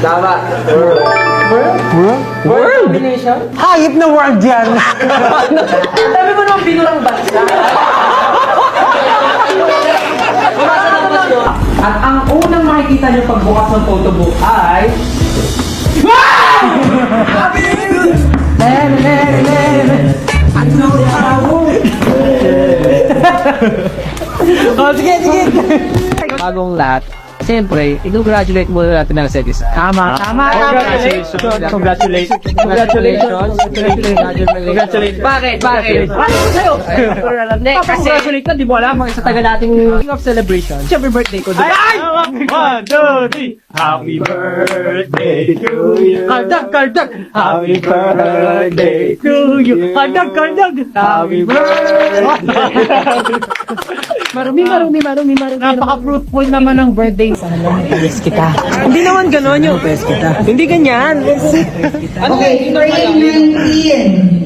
Tama. World combination? Hayop na world yan. Sabi mo naman binurang bansa. At ang unang makikita nyo pagbukas ng photobook ay... Oh, sige, sige. Bagong lahat. Siyempre, i-congratulate muna natin ang set isa. Tama. Congratulations. Bakit? Ano ko sa'yo? Hindi, kasi... Congratulate ka, di mo alam. Sa taga nating King of Celebration. Siyempre, birthday ko. Ay! 1, 2, 3. Happy birthday to you. Kardag! Happy birthday to you. Kardag! Happy birthday. Marumi. Napaka-fruitful naman ng birthday. Sana mapayas kita. Hindi naman ganon yung mapayas kita. Hindi ganyan. Okay, grade 19.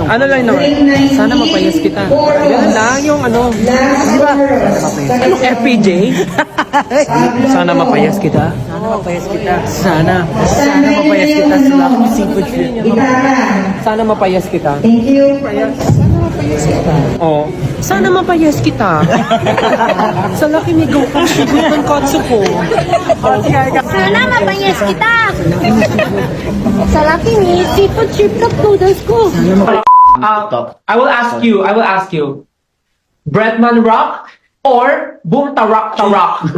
Ano lang naman? Sana mapayas kita. Ganun lang yung ano. Di ba? Anong FPJ? Sana mapayas kita. Sana mapayas kita. Sana mapayas kita sa lahat ng seafood trip. Sana mapayas kita. Thank you. Oo. Sana mapayas kita. Sa laki ni Goku, sigot ng katsu ko. Sana mapayas kita! Sa laki ni seafood chip cup noodles ko. I will ask you. Bretman Rock or Boom Tarak Tarak?